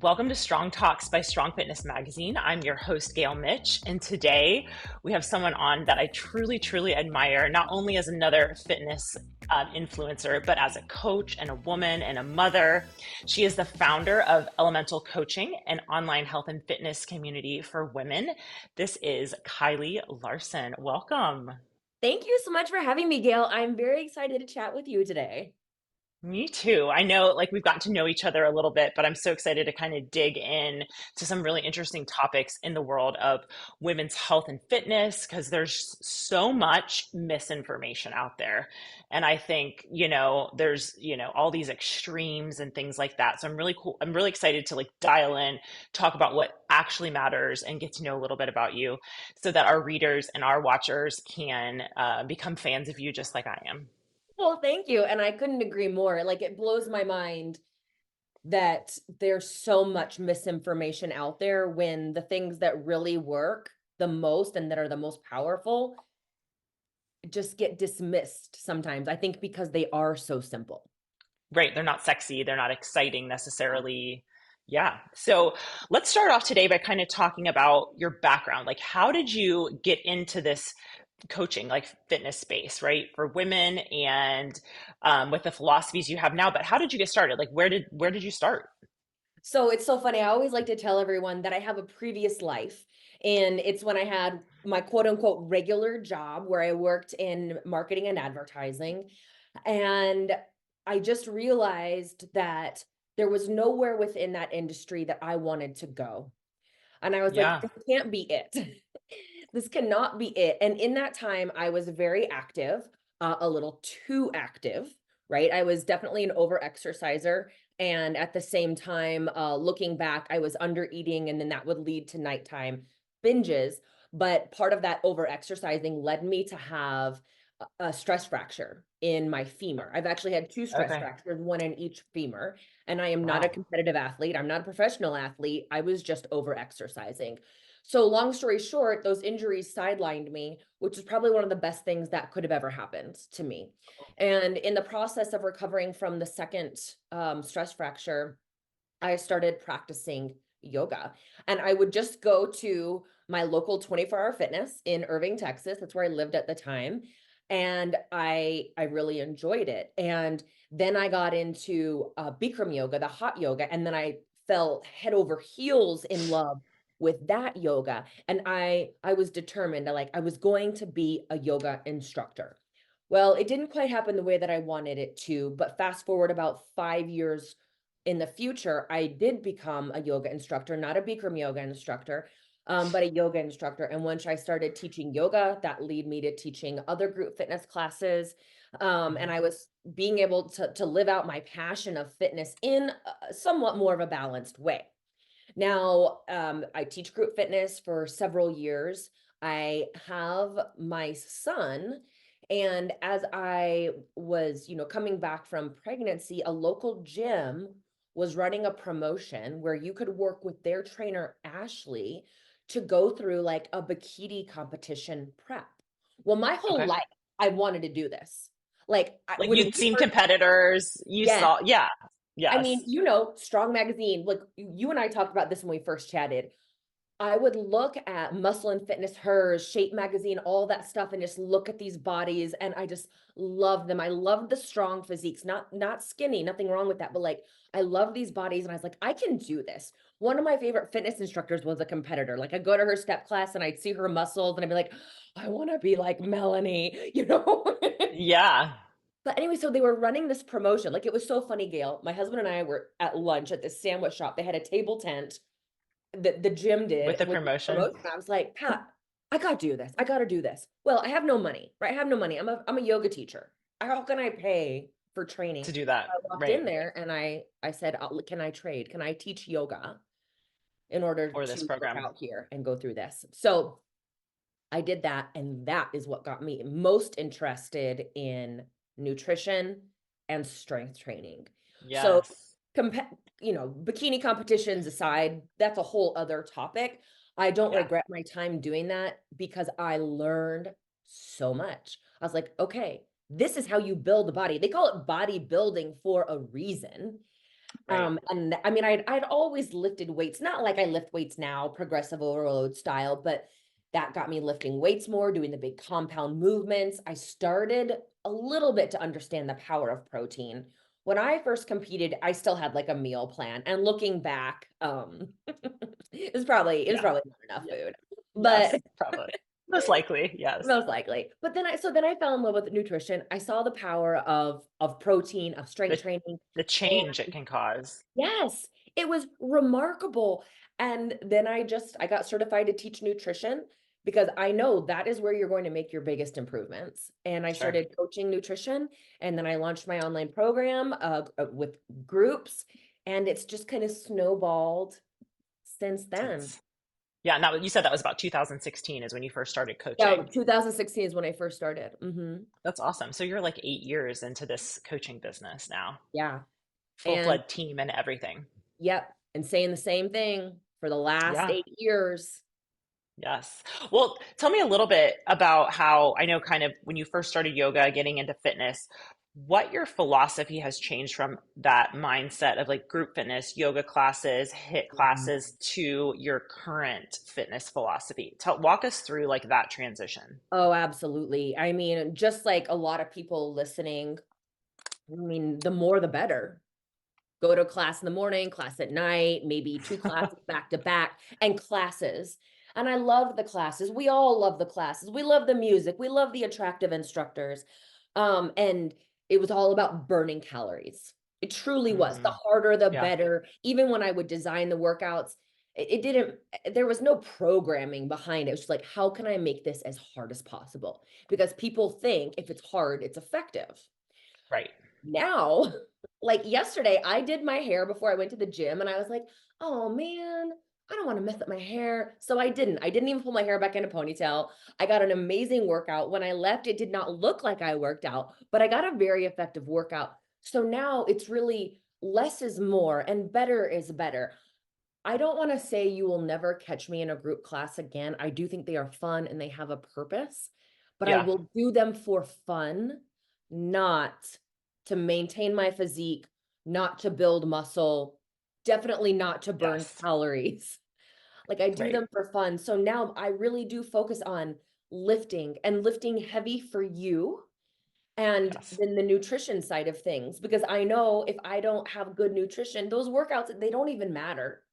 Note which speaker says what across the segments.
Speaker 1: Welcome to Strong Talks by Strong Fitness Magazine. I'm your host, Gail Mitch, and today we have someone on that I truly, truly admire, not only as another fitness influencer, but as a coach and a woman and a mother. She is the founder of Elemental Coaching, an online health and fitness community for women. This is Kylie Larson. Welcome.
Speaker 2: Thank you so much for having me, Gail. I'm very excited to chat with you today.
Speaker 1: Me too. I know we've gotten to know each other a little bit, but I'm so excited to kind of dig in to some really interesting topics in the world of women's health and fitness because there's so much misinformation out there. And I think, there's, all these extremes and things like that. So I'm really cool. I'm really excited to dial in, talk about what actually matters and get to know a little bit about you so that our readers and our watchers can become fans of you just like I am.
Speaker 2: Well, thank you. And I couldn't agree more. It blows my mind that there's so much misinformation out there when the things that really work the most and that are the most powerful just get dismissed sometimes. I think because they are so simple.
Speaker 1: Right. They're not sexy. They're not exciting necessarily. Yeah. So let's start off today by kind of talking about your background. How did you get into this coaching, fitness space, right, for women and with the philosophies you have now? But how did you get started? Where did you start?
Speaker 2: So it's so funny. I always like to tell everyone that I have a previous life, and it's when I had my quote unquote regular job where I worked in marketing and advertising. And I just realized that there was nowhere within that industry that I wanted to go. And I was like,
Speaker 1: Yeah.
Speaker 2: this can't be it. This cannot be it. And in that time, I was very active, a little too active, right? I was definitely an over exerciser. And at the same time, looking back, I was under eating, and then that would lead to nighttime binges. But part of that over exercising led me to have a stress fracture in my femur. I've actually had two stress
Speaker 1: Okay.
Speaker 2: fractures, one in each femur. And I am not a
Speaker 1: Wow.
Speaker 2: competitive athlete. I'm not a professional athlete. I was just over exercising. So, long story short, those injuries sidelined me, which is probably one of the best things that could have ever happened to me. And in the process of recovering from the second stress fracture, I started practicing yoga. And I would just go to my local 24-hour fitness in Irving, Texas. That's where I lived at the time. And I really enjoyed it. And then I got into Bikram yoga, the hot yoga, and then I fell head over heels in love with that yoga. And I was determined, I was going to be a yoga instructor. Well, it didn't quite happen the way that I wanted it to, but fast forward about 5 years in the future, I did become a yoga instructor, not a Bikram yoga instructor, but a yoga instructor. And once I started teaching yoga, that led me to teaching other group fitness classes. And
Speaker 1: Mhm.
Speaker 2: I was being able to live out my passion of fitness in somewhat more of a balanced way. Now, I teach group fitness for several years. I have my son, and as I was, coming back from pregnancy, a local gym was running a promotion where you could work with their trainer, Ashley, to go through like a bikini competition prep. Well, my whole
Speaker 1: Okay.
Speaker 2: life, I wanted to do this. When
Speaker 1: You'd
Speaker 2: we
Speaker 1: seen
Speaker 2: first,
Speaker 1: competitors, you
Speaker 2: yeah,
Speaker 1: saw, yeah,
Speaker 2: I
Speaker 1: yes.
Speaker 2: mean, Strong Magazine, like you and I talked about this when we first chatted. I would look at Muscle and Fitness, Hers, Shape Magazine, all that stuff, and just look at these bodies, and I just love them. I love the strong physiques, not skinny, nothing wrong with that, but I love these bodies, and I was like, I can do this. One of my favorite fitness instructors was a competitor. Like I go to her step class, and I'd see her muscles, and I'd be like, I want to be like Melanie.
Speaker 1: Yeah.
Speaker 2: But anyway, so they were running this promotion. Like it was so funny, Gail. My husband and I were at lunch at this sandwich shop. They had a table tent that the gym
Speaker 1: With
Speaker 2: did
Speaker 1: the
Speaker 2: with the
Speaker 1: promotion.
Speaker 2: promotion. I was like, Pat, I gotta do this. I gotta do this. Well, I have no money, right? I have no money. I'm a yoga teacher. How can I pay for training?
Speaker 1: To do that.
Speaker 2: I walked in
Speaker 1: Right.
Speaker 2: there and I said, can I trade? Can I teach yoga in order
Speaker 1: For this
Speaker 2: to work
Speaker 1: program.
Speaker 2: out here and go through this? So I did that, and that is what got me most interested in nutrition and strength training. So,
Speaker 1: Yes.
Speaker 2: bikini competitions aside, that's a whole other topic. I don't
Speaker 1: Yeah.
Speaker 2: regret my time doing that because I learned so much. I was like, okay, this is how you build a body. They call it bodybuilding for a reason.
Speaker 1: Right.
Speaker 2: And I mean, I'd always lifted weights, not like I lift weights now, progressive overload style, but that got me lifting weights more, doing the big compound movements. I started a little bit to understand the power of protein. When I first competed, I still had like a meal plan. And looking back, it was
Speaker 1: Yeah.
Speaker 2: probably not enough
Speaker 1: Yeah.
Speaker 2: food.
Speaker 1: Yes,
Speaker 2: But
Speaker 1: probably. Most likely. Yes.
Speaker 2: most likely. But then I fell in love with nutrition. I saw the power of protein, of strength
Speaker 1: The
Speaker 2: training.
Speaker 1: the change it can cause.
Speaker 2: Yes, it was remarkable. And then I got certified to teach nutrition because I know that is where you're going to make your biggest improvements. And I
Speaker 1: Sure.
Speaker 2: started coaching nutrition, and then I launched my online program with groups, and it's just kind of snowballed since then.
Speaker 1: Since yeah, and that you said that was about 2016 is when you first started
Speaker 2: Yeah,
Speaker 1: coaching.
Speaker 2: 2016 is when I first started.
Speaker 1: That's awesome. So you're like 8 years into this coaching business now,
Speaker 2: Yeah.
Speaker 1: full
Speaker 2: And
Speaker 1: flood team and everything.
Speaker 2: yep, and saying the same thing for the last
Speaker 1: Yeah.
Speaker 2: 8 years.
Speaker 1: Yes. Well, tell me a little bit about how I know kind of when you first started yoga, getting into fitness, what your philosophy has changed from that mindset of like group fitness, yoga classes, hit classes to your current fitness philosophy. Walk us through like that transition.
Speaker 2: Oh, absolutely. I mean, just like a lot of people listening, I mean, the more the better. Go to class in the morning, class at night, maybe two classes back to back, and classes. And I loved the classes. We all love the classes. We love the music. We love the attractive instructors. And it was all about burning calories. It truly was. The
Speaker 1: Hmm.
Speaker 2: harder, the
Speaker 1: Yeah.
Speaker 2: better. Even when I would design the workouts, it didn't, there was no programming behind it. It was just like, how can I make this as hard as possible? Because people think if it's hard, it's effective.
Speaker 1: Right.
Speaker 2: Now, like yesterday, I did my hair before I went to the gym, and I was like, oh man, I don't want to mess up my hair. So I didn't. I didn't even pull my hair back in a ponytail. I got an amazing workout. When I left, it did not look like I worked out, but I got a very effective workout. So now it's really less is more and better is better. I don't want to say you will never catch me in a group class again. I do think they are fun and they have a purpose, but I
Speaker 1: Yeah.
Speaker 2: will do them for fun, not to maintain my physique, not to build muscle, definitely not to burn
Speaker 1: Yes.
Speaker 2: calories. Like I do
Speaker 1: Right.
Speaker 2: them for fun. So now I really do focus on lifting and lifting heavy for you and
Speaker 1: Yes.
Speaker 2: then the nutrition side of things because I know if I don't have good nutrition, those workouts they don't even matter.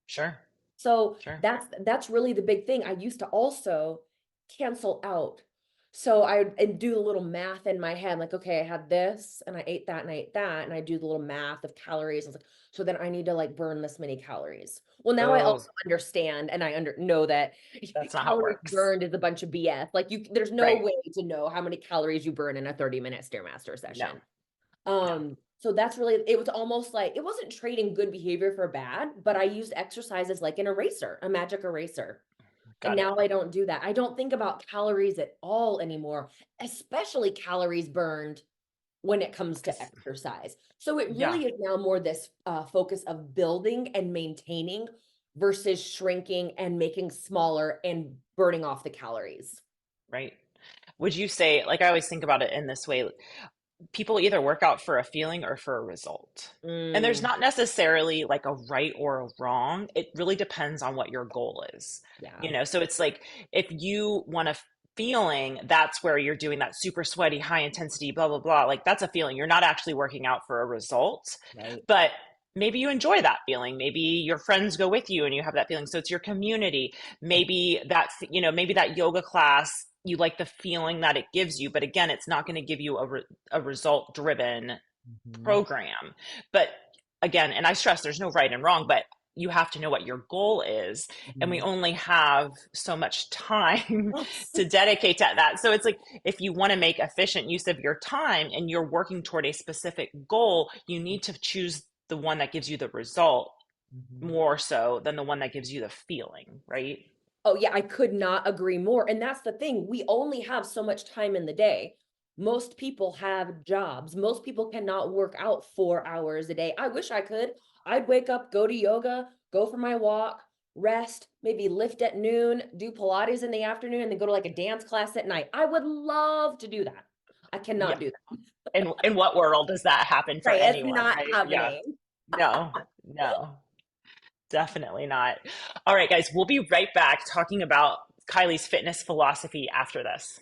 Speaker 1: Sure.
Speaker 2: So
Speaker 1: Sure.
Speaker 2: that's really the big thing. I used to also cancel out. So I would do a little math in my head, like, okay, I had this and I ate that and I ate that, and I do the little math of calories. I was like, so then I need to like burn this many calories. Well, now I
Speaker 1: Oh,
Speaker 2: also understand and know that
Speaker 1: that's not how it
Speaker 2: calories
Speaker 1: works.
Speaker 2: burned is a bunch of BS. Like there's no
Speaker 1: Right.
Speaker 2: way to know how many calories you burn in a 30-minute Stairmaster
Speaker 1: No.
Speaker 2: session.
Speaker 1: No.
Speaker 2: So that's really, it was almost like it wasn't trading good behavior for bad, but I used exercise as like an eraser, a magic eraser. And
Speaker 1: Got it.
Speaker 2: now I don't do that. I don't think about calories at all anymore, especially calories burned when it comes to
Speaker 1: 'Cause-
Speaker 2: exercise. So it
Speaker 1: yeah.
Speaker 2: really is now more this focus of building and maintaining versus shrinking and making smaller and burning off the calories.
Speaker 1: Right. Would you say, like, I always think about it in this way, people either work out for a feeling or for a result. And there's
Speaker 2: Mm,
Speaker 1: not necessarily like a right or a wrong. It really depends on what your goal is.
Speaker 2: yeah,
Speaker 1: So it's like if you want a feeling, that's where you're doing that super sweaty, high intensity, blah, blah, blah. Like that's a feeling. You're not actually working out for a result,
Speaker 2: right.
Speaker 1: but maybe you enjoy that feeling. Maybe your friends go with you and you have that feeling. So it's your community. Maybe that's, maybe that yoga class, you like the feeling that it gives you. But again, it's not going to give you a result driven
Speaker 2: Mhm.
Speaker 1: program. But again, and I stress there's no right and wrong, but you have to know what your goal is. And we
Speaker 2: Mhm.
Speaker 1: only have so much time
Speaker 2: Yes.
Speaker 1: to dedicate to that. So it's like if you want to make efficient use of your time and you're working toward a specific goal, you need to choose the one that gives you the result
Speaker 2: Mhm.
Speaker 1: more so than the one that gives you the feeling, right?
Speaker 2: Oh, yeah, I could not agree more. And that's the thing. We only have so much time in the day. Most people have jobs. Most people cannot work out 4 hours a day. I wish I could. I'd wake up, go to yoga, go for my walk, rest, maybe lift at noon, do Pilates in the afternoon, and then go to like a dance class at night. I would love to do that. I cannot
Speaker 1: Yeah.
Speaker 2: do that.
Speaker 1: In what world does that happen for
Speaker 2: Right. It's
Speaker 1: anyone,
Speaker 2: not
Speaker 1: right? Yeah.
Speaker 2: happening.
Speaker 1: No, no, definitely not. All right, guys, we'll be right back talking about Kylie's fitness philosophy after this.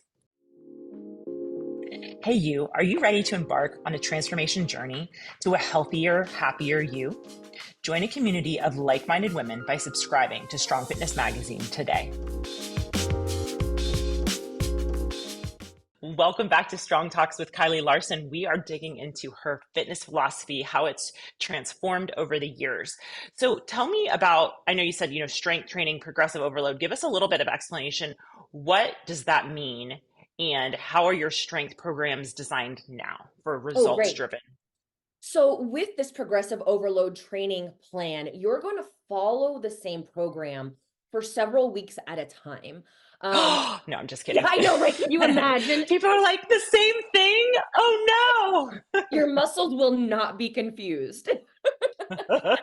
Speaker 1: Hey, you, are you ready to embark on a transformation journey to a healthier, happier you? Join a community of like minded women by subscribing to Strong Fitness Magazine today. Welcome back to Strong Talks with Kylie Larson. We are digging into her fitness philosophy, how it's transformed over the years. So tell me about, I know you said, strength training, progressive overload. Give us a little bit of explanation. What does that mean? And how are your strength programs designed now for
Speaker 2: Oh,
Speaker 1: results
Speaker 2: great.
Speaker 1: driven?
Speaker 2: So with this progressive overload training plan, you're going to follow the same program for several weeks at a time. Um,
Speaker 1: No, I'm just
Speaker 2: yeah,
Speaker 1: kidding.
Speaker 2: I know, right? Can you imagine?
Speaker 1: People are like, the same thing? Oh
Speaker 2: Your muscles will not be confused.
Speaker 1: no.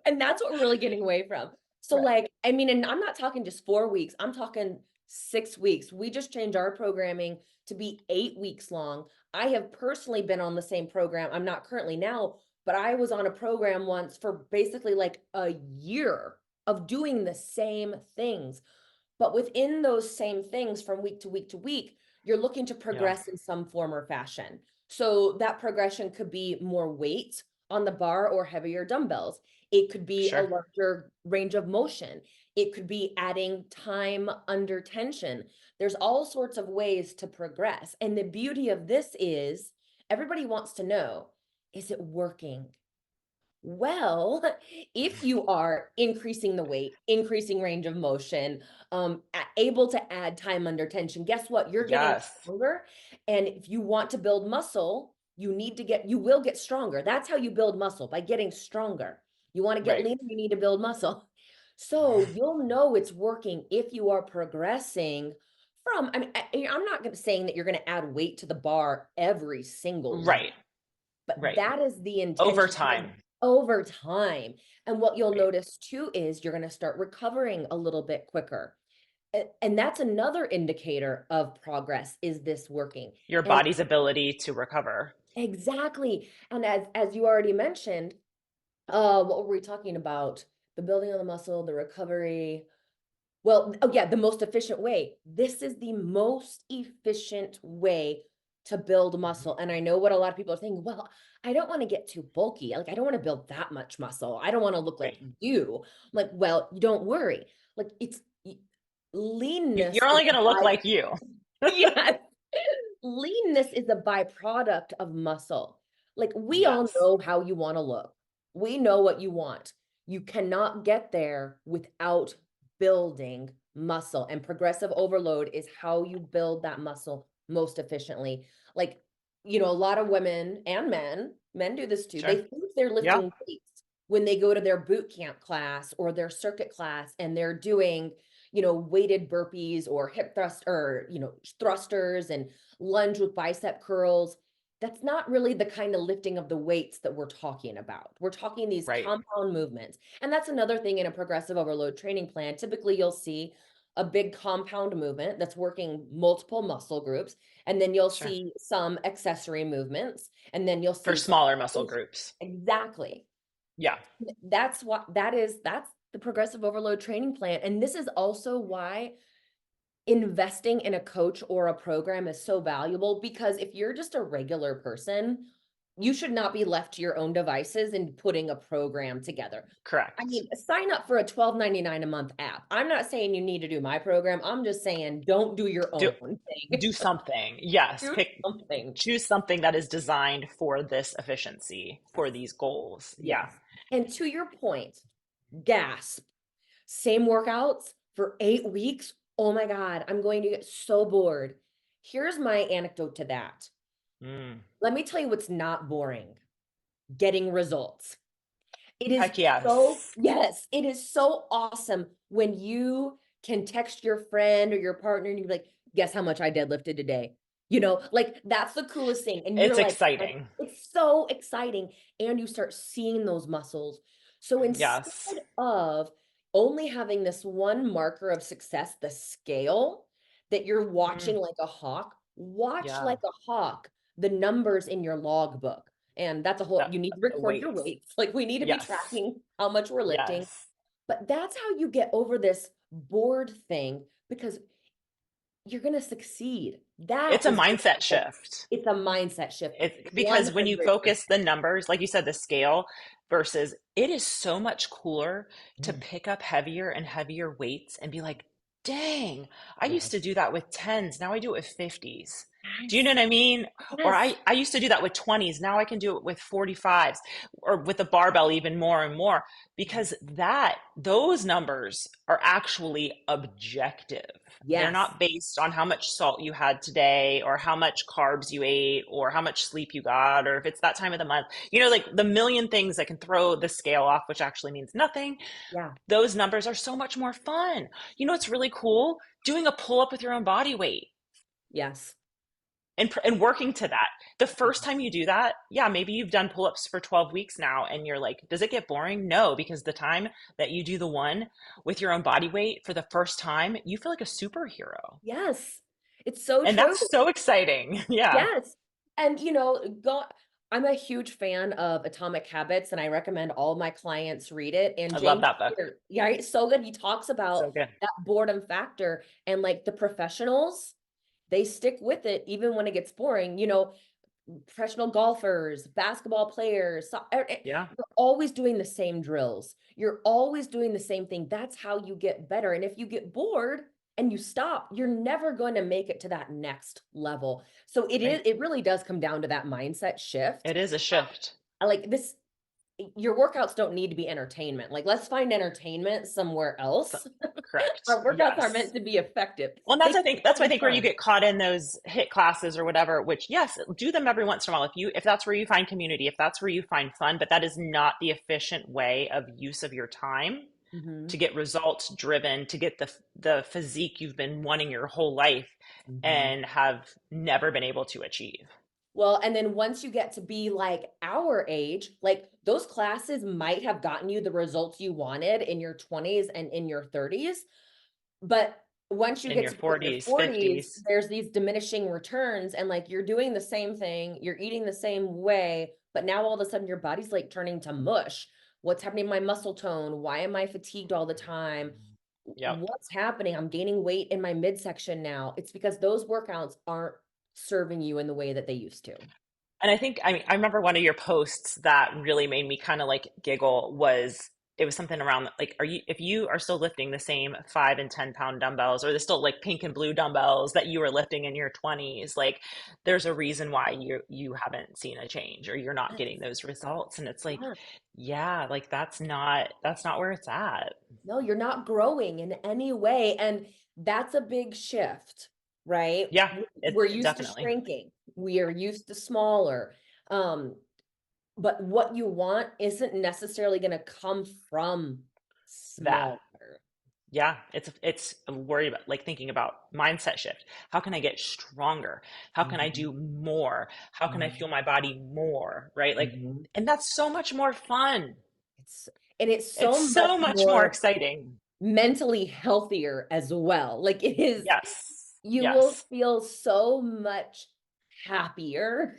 Speaker 2: And that's what we're really getting away from. So,
Speaker 1: Right.
Speaker 2: like, I mean, and I'm not talking just 4 weeks, I'm talking 6 weeks. We just changed our programming to be 8 weeks long. I have personally been on the same program. I'm not currently now, but I was on a program once for basically like a year of doing the same things. But within those same things from week to week to week, you're looking to
Speaker 1: Yeah,
Speaker 2: progress in some form or fashion. So that progression could be more weight on the bar or heavier dumbbells. It could be a
Speaker 1: sure.
Speaker 2: larger range of motion. It could be adding time under tension. There's all sorts of ways to progress. And the beauty of this is everybody wants to know, is it working? Well, if you are increasing the weight, increasing range of motion, able to add time under tension, guess what? You're getting
Speaker 1: Yes.
Speaker 2: stronger. And if you want to build muscle, you will get stronger. That's how you build muscle, by getting stronger. You want to get
Speaker 1: Right.
Speaker 2: leaner, you need to build muscle. So you'll know it's working if you are progressing from, I mean, I'm not saying that you're going to add weight to the bar every single week,
Speaker 1: Right.
Speaker 2: but
Speaker 1: Right.
Speaker 2: that is the
Speaker 1: Over
Speaker 2: intention
Speaker 1: time.
Speaker 2: over time. And what you'll
Speaker 1: Right.
Speaker 2: notice too is you're going to start recovering a little bit quicker. And that's another indicator of progress. Is this working?
Speaker 1: Your
Speaker 2: And
Speaker 1: body's ability to recover.
Speaker 2: exactly. And as you already mentioned, what were we talking about? The building of the muscle, the recovery. Well, oh yeah, the most efficient way. This is the most efficient way to build
Speaker 1: Mhm.
Speaker 2: muscle. And I know what a lot of people are thinking, well, I don't want to get too bulky. Like, I don't want to build that much muscle. I don't want to look like
Speaker 1: Right.
Speaker 2: you. I'm like, well, don't worry. Like, leanness
Speaker 1: You're
Speaker 2: is
Speaker 1: only going
Speaker 2: a
Speaker 1: to look like you.
Speaker 2: yes. Leanness is a byproduct of muscle. Like, we all
Speaker 1: Yes.
Speaker 2: know how you want to look. We know what you want. You cannot get there without building muscle. And progressive overload is how you build that muscle most efficiently. Like, a lot of women and men do this too. They
Speaker 1: Sure.
Speaker 2: think they're
Speaker 1: Yeah.
Speaker 2: lifting weights when they go to their boot camp class or their circuit class and they're doing weighted burpees or hip thrust or, thrusters and lunge with bicep curls. That's not really the kind of lifting of the weights that we're talking about. We're talking these
Speaker 1: Right.
Speaker 2: compound movements. And that's another thing in a progressive overload training plan. Typically, you'll see a big compound movement that's working multiple muscle groups. And then you'll
Speaker 1: Sure.
Speaker 2: see some accessory movements. And then you'll
Speaker 1: For
Speaker 2: see some.
Speaker 1: smaller muscle groups.
Speaker 2: Exactly.
Speaker 1: Yeah.
Speaker 2: That's the progressive overload training plan. And this is also why investing in a coach or a program is so valuable, because if you're just a regular person, you should not be left to your own devices and putting a program together. I
Speaker 1: Correct.
Speaker 2: mean, sign up for a $12.99 a month app. I'm not saying you need to do my program. I'm just saying don't do your
Speaker 1: Do
Speaker 2: own thing.
Speaker 1: do something. Yes.
Speaker 2: Do something.
Speaker 1: Choose something that is designed for this efficiency, for these goals. Yeah.
Speaker 2: Yes. And to your point, gasp. Same workouts for 8 weeks. Oh my God, I'm going to get so bored. Here's my anecdote to that.
Speaker 1: Mm.
Speaker 2: Let me tell you what's not boring: getting results. It is
Speaker 1: Heck
Speaker 2: so,
Speaker 1: yes.
Speaker 2: yes, it is so awesome when you can text your friend or your partner and you're like, guess how much I deadlifted today? Like, that's the coolest thing. And you're
Speaker 1: It's
Speaker 2: like,
Speaker 1: exciting.
Speaker 2: it's so exciting. And you start seeing those muscles. So instead
Speaker 1: Yes.
Speaker 2: of only having this one marker of success, the scale that you're
Speaker 1: Mm.
Speaker 2: watching like a hawk, watch
Speaker 1: Yeah.
Speaker 2: like a hawk the numbers in your logbook. And that's a whole,
Speaker 1: That
Speaker 2: you need to
Speaker 1: the
Speaker 2: record your
Speaker 1: weights.
Speaker 2: weights. Like we need to be
Speaker 1: Yes.
Speaker 2: tracking how much we're lifting.
Speaker 1: Yes.
Speaker 2: But that's how you get over this bored thing because you're going to succeed. That
Speaker 1: It's a
Speaker 2: is where
Speaker 1: mindset
Speaker 2: the whole,
Speaker 1: shift.
Speaker 2: it's a mindset shift.
Speaker 1: It's because when you
Speaker 2: 100%.
Speaker 1: focus the numbers, like you said, the scale versus it is so much cooler to
Speaker 2: Yes.
Speaker 1: pick up heavier and heavier weights and be like, dang, I used to
Speaker 2: Yes.
Speaker 1: do that with 10s. Now I do it with 50s. Do you know
Speaker 2: Yes.
Speaker 1: what I mean? Or
Speaker 2: Yes.
Speaker 1: I used to do that with 20s. Now I can do it with 45s or with the barbell even more and more because those numbers are actually objective. They're
Speaker 2: Yes.
Speaker 1: not based on how much salt you had today or how much carbs you ate or how much sleep you got or if it's that time of the month. Like the million things that can throw the scale off, which actually means nothing.
Speaker 2: Yeah.
Speaker 1: Those numbers are so much more fun. It's really cool doing a pull up with your own body weight
Speaker 2: Yes.
Speaker 1: and working to that. The first time you do that, yeah, maybe you've done pull ups for 12 weeks now and you're like, does it get boring? No, because the time that you do the one with your own body weight for the first time, you feel like a superhero.
Speaker 2: Yes. It's so
Speaker 1: And
Speaker 2: true.
Speaker 1: that's so exciting. Yeah.
Speaker 2: Yes. And I'm a huge fan of Atomic Habits and I recommend all my clients read it. And
Speaker 1: I love
Speaker 2: James
Speaker 1: that book.
Speaker 2: Clear, yeah, it's so good. He talks about
Speaker 1: So good.
Speaker 2: that boredom factor and like the professionals, they stick with it even when it gets boring. Professional golfers, basketball players,
Speaker 1: Yeah.
Speaker 2: you're always doing the same drills. You're always doing the same thing. That's how you get better. And if you get bored and you stop, you're never going to make it to that next level. So
Speaker 1: Right.
Speaker 2: it really does come down to that mindset shift.
Speaker 1: It is a shift.
Speaker 2: I like this. Your workouts don't need to be entertainment. Like, let's find entertainment somewhere
Speaker 1: So,
Speaker 2: else.
Speaker 1: correct.
Speaker 2: Our workouts are
Speaker 1: Yes.
Speaker 2: meant to be effective.
Speaker 1: Well,
Speaker 2: They
Speaker 1: that's
Speaker 2: can
Speaker 1: why I
Speaker 2: be
Speaker 1: think where you
Speaker 2: fun.
Speaker 1: get caught in those hit classes or whatever, which yes, do them every once in a while if that's where you find community, if that's where you find fun, but that is not the efficient way of use of your time
Speaker 2: Hmm.
Speaker 1: to get results driven, to get the physique you've been wanting your whole life
Speaker 2: Hmm.
Speaker 1: and have never been able to achieve.
Speaker 2: Well, and then once you get to be like our age, like those classes might have gotten you the results you wanted in your 20s and in your 30s. But once you
Speaker 1: In
Speaker 2: get
Speaker 1: your
Speaker 2: to be in your
Speaker 1: 40s,
Speaker 2: 40s,
Speaker 1: 50s.
Speaker 2: there's these diminishing returns, and like you're doing the same thing, you're eating the same way, but now all of a sudden your body's like turning to mush. What's happening to my muscle tone? Why am I fatigued all the time?
Speaker 1: Yep.
Speaker 2: What's happening? I'm gaining weight in my midsection now. It's because those workouts aren't serving you in the way that they used to.
Speaker 1: And I think I remember one of your posts that really made me kind of like giggle was it was something around like are you if you are still lifting the same 5 and 10 pound dumbbells or the still like pink and blue dumbbells that you were lifting in your 20s, like there's a reason why you haven't seen a change or you're not
Speaker 2: Yes.
Speaker 1: getting those results. And it's like,
Speaker 2: Yeah.
Speaker 1: yeah, like that's not where it's at.
Speaker 2: No, you're not growing in any way. And that's a big shift, right?
Speaker 1: Yeah,
Speaker 2: We're
Speaker 1: it
Speaker 2: used to
Speaker 1: definitely
Speaker 2: shrinking, we are used to smaller. Um, but what you want isn't necessarily going to come from
Speaker 1: that.
Speaker 2: smaller.
Speaker 1: Yeah, it's a worry about like thinking about mindset shift. How can I get stronger? How can I
Speaker 2: Mhm.
Speaker 1: do more? How can I
Speaker 2: Mhm.
Speaker 1: feel my body more? Right? Like,
Speaker 2: Mhm.
Speaker 1: and that's so much more fun.
Speaker 2: It's and it's
Speaker 1: It's
Speaker 2: so much
Speaker 1: so much more
Speaker 2: more
Speaker 1: exciting.
Speaker 2: mentally healthier as well. Like it is,
Speaker 1: Yes.
Speaker 2: you will
Speaker 1: Yes.
Speaker 2: feel so much happier.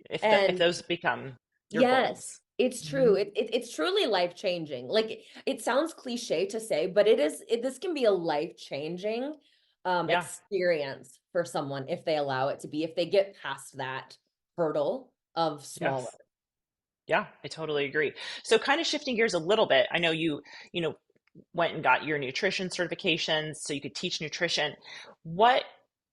Speaker 1: If
Speaker 2: And
Speaker 1: those become your
Speaker 2: yes,
Speaker 1: goals.
Speaker 2: it's true.
Speaker 1: Mhm.
Speaker 2: It's truly life changing. Like it sounds cliche to say, but this can be a life changing
Speaker 1: Yeah.
Speaker 2: experience for someone if they allow it to be, if they get past that hurdle of smaller.
Speaker 1: Yes. Yeah, I totally agree. So kind of shifting gears a little bit. I know you know, went and got your nutrition certifications so you could teach nutrition. What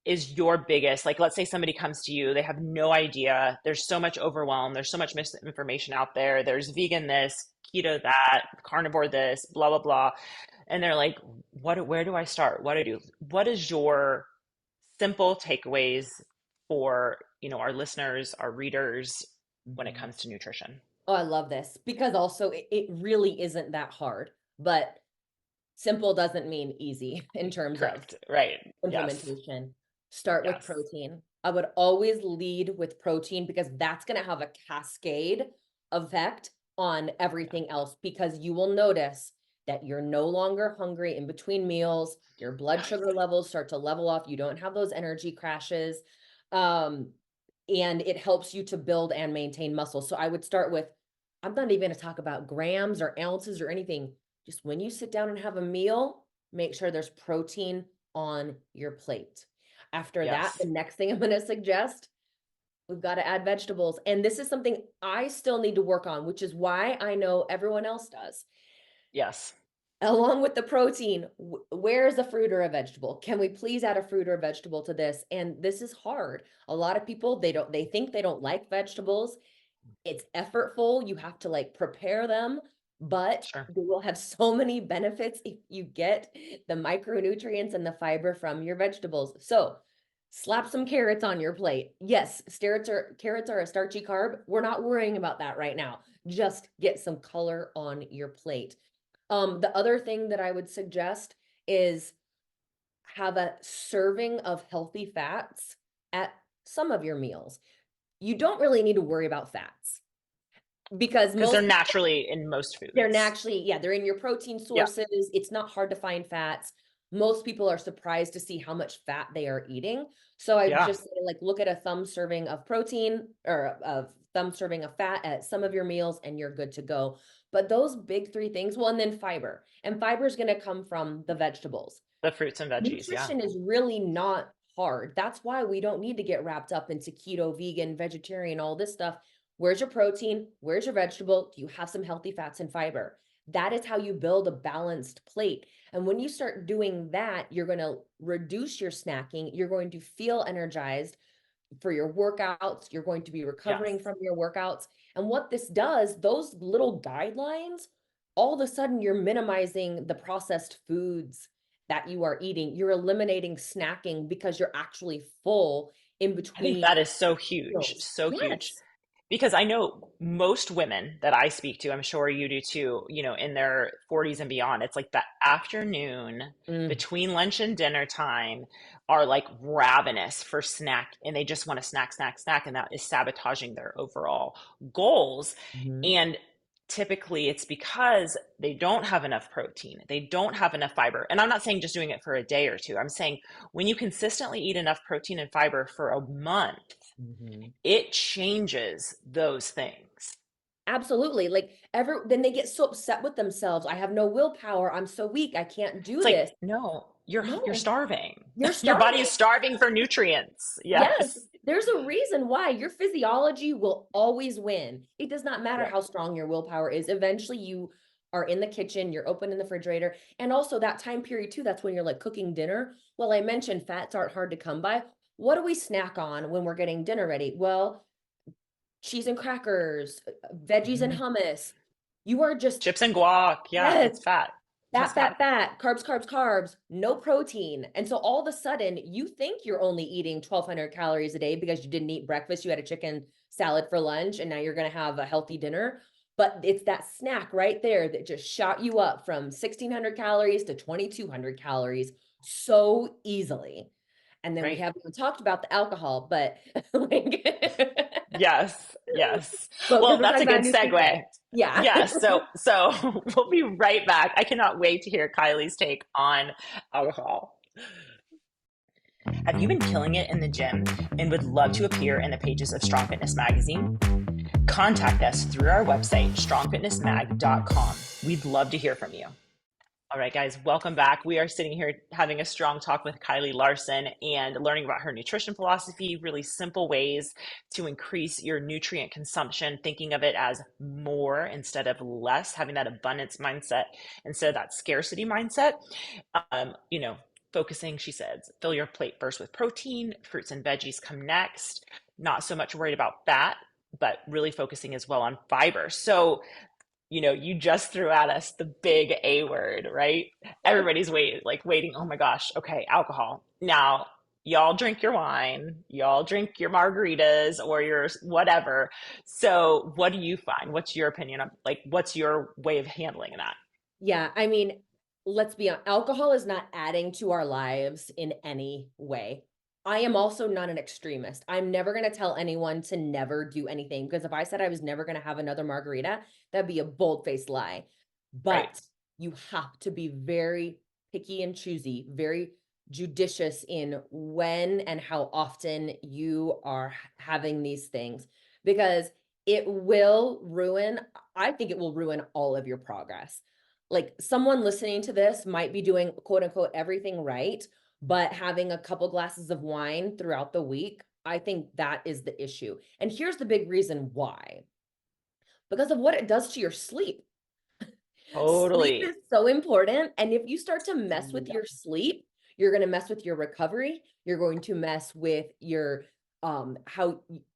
Speaker 1: is your biggest, like, let's say somebody comes to you, they have no idea. There's so much overwhelm. There's so much misinformation out there. There's vegan this, keto that, carnivore this, blah, blah, blah. And they're like, where do I start? What do I do? What is your simple takeaways for, our listeners, our readers when it
Speaker 2: Mhm.
Speaker 1: comes to nutrition?
Speaker 2: Oh, I love this because also it really isn't that hard, but simple doesn't mean easy in terms of
Speaker 1: Correct. Right. Yes.
Speaker 2: implementation. Start with
Speaker 1: Yes.
Speaker 2: protein. I would always lead with protein because that's going to have a cascade effect on
Speaker 1: Yeah.
Speaker 2: everything else because you will notice that you're no longer hungry in between meals. Your blood
Speaker 1: Yes.
Speaker 2: sugar levels start to level off. You don't have those energy crashes. Um, and it helps you to build and maintain muscle. So I would start with, I'm not even going to talk about grams or ounces or anything. Just when you sit down and have a meal, make sure there's protein on your plate. After that, the
Speaker 1: Yes.
Speaker 2: next thing I'm going to suggest, we've got to add vegetables. And this is something I still need to work on, which is why I know everyone else does.
Speaker 1: Yes.
Speaker 2: Along with the protein, where is a fruit or a vegetable? Can we please add a fruit or a vegetable to this? And this is hard. A lot of people, they think they don't like vegetables. It's effortful. You have to like prepare them, but
Speaker 1: Sure.
Speaker 2: they will have so many benefits if you get the micronutrients and the fiber from your vegetables. So slap some carrots on your plate. Yes, carrots are a starchy carb. We're not worrying about that right now. Just get some color on your plate. The other thing that I would suggest is have a serving of healthy fats at some of your meals. You don't really need to worry about fats because
Speaker 1: Because they're
Speaker 2: most
Speaker 1: naturally in most
Speaker 2: they're
Speaker 1: foods.
Speaker 2: naturally, yeah, they're in your protein
Speaker 1: Yeah.
Speaker 2: sources. It's not hard to find fats. Most people are surprised to see how much fat they are eating. So I
Speaker 1: Yeah.
Speaker 2: just say, like, look at a thumb serving of protein or a thumb serving of fat at some of your meals and you're good to go. But those big three things, well, and then fiber. And fiber is going to come from the vegetables.
Speaker 1: The fruits and veggies. Yeah.
Speaker 2: Nutrition is really not hard. That's why we don't need to get wrapped up into keto, vegan, vegetarian, all this stuff. Where's your protein? Where's your vegetable? Do you have some healthy fats and fiber? That is how you build a balanced plate. And when you start doing that, you're going to reduce your snacking. You're going to feel energized for your workouts. You're going to be
Speaker 1: Yes.
Speaker 2: recovering from your workouts. And what this does, those little guidelines, all of a sudden you're minimizing the processed foods that you are eating. You're eliminating snacking because you're actually full in
Speaker 1: I think
Speaker 2: between
Speaker 1: that is so huge.
Speaker 2: meals.
Speaker 1: So huge.
Speaker 2: Yes.
Speaker 1: Because I know most women that I speak to, I'm sure you do too, in their 40s and beyond, it's like the afternoon
Speaker 2: Mm,
Speaker 1: between lunch and dinner time are like ravenous for snack and they just want to snack, snack, snack. And that is sabotaging their overall goals.
Speaker 2: mhm.
Speaker 1: And typically it's because they don't have enough protein, they don't have enough fiber. And I'm not saying just doing it for a day or two. I'm saying when you consistently eat enough protein and fiber for a month,
Speaker 2: Mhm.
Speaker 1: it changes those things.
Speaker 2: Absolutely. Like then they get so upset with themselves. I have no willpower. I'm so weak. I can't do
Speaker 1: It's like,
Speaker 2: this.
Speaker 1: no, you're
Speaker 2: No,
Speaker 1: starving.
Speaker 2: you're
Speaker 1: Your body is
Speaker 2: starving.
Speaker 1: starving for nutrients.
Speaker 2: Yes,
Speaker 1: Yes.
Speaker 2: there's a reason why your physiology will always win. It does not matter
Speaker 1: Yep.
Speaker 2: how strong your willpower is. Eventually, you are in the kitchen, you're opening the refrigerator. And also, that time period, too, that's when you're like cooking dinner. Well, I mentioned fats aren't hard to come by. What do we snack on when we're getting dinner ready? Well, cheese and crackers, veggies and
Speaker 1: Mhm.
Speaker 2: hummus. You are just,
Speaker 1: Chips and guac. Yeah,
Speaker 2: yes,
Speaker 1: it's fat.
Speaker 2: fat,
Speaker 1: Just fat.
Speaker 2: fat, fat, carbs, carbs, carbs, no protein. And so all of a sudden, you think you're only eating 1,200 calories a day because you didn't eat breakfast, you had a chicken salad for lunch, and now you're going to have a healthy dinner. But it's that snack right there that just shot you up from 1,600 calories to 2,200 calories so easily. And then we
Speaker 1: Right.
Speaker 2: haven't even talked about the alcohol, but like,
Speaker 1: Yes. Yes.
Speaker 2: but because
Speaker 1: Well,
Speaker 2: we're
Speaker 1: that's
Speaker 2: talking
Speaker 1: a
Speaker 2: about
Speaker 1: good
Speaker 2: nutrition.
Speaker 1: segue.
Speaker 2: Yeah.
Speaker 1: Yes. So we'll be right back. I cannot wait to hear Kylie's take on alcohol. Have you been killing it in the gym and would love to appear in the pages of Strong Fitness magazine? Contact us through our website, strongfitnessmag.com. We'd love to hear from you. All right, guys, welcome back. We are sitting here having a strong talk with Kylie Larson and learning about her nutrition philosophy, really simple ways to increase your nutrient consumption, thinking of it as more instead of less, having that abundance mindset instead of that scarcity mindset. Um, you know, Focusing, she says, fill your plate first with protein, fruits and veggies come next. Not so much worried about fat, but really focusing as well on fiber. So, you just threw at us the big A word, right? Everybody's waiting. Oh my gosh. Okay, alcohol. Now, y'all drink your wine, y'all drink your margaritas or your whatever. So, what do you find? What's your opinion on what's your way of handling that?
Speaker 2: Yeah, I mean, let's be honest, alcohol is not adding to our lives in any way. I am also not an extremist. I'm never going to tell anyone to never do anything because if I said I was never going to have another margarita, that'd be a bold-faced lie.
Speaker 1: Right.
Speaker 2: But you have to be very picky and choosy, very judicious in when and how often you are having these things, because it will ruin, I think it will ruin all of your progress. Like someone listening to this might be doing quote unquote everything right, but having a couple glasses of wine throughout the week, I think that is the issue. And here's the big reason why: because of what it does to your sleep. Sleep
Speaker 1: Totally.
Speaker 2: is so important. And if you start to mess with
Speaker 1: Yeah.
Speaker 2: your sleep, you're going to mess with your recovery. You're going to mess with your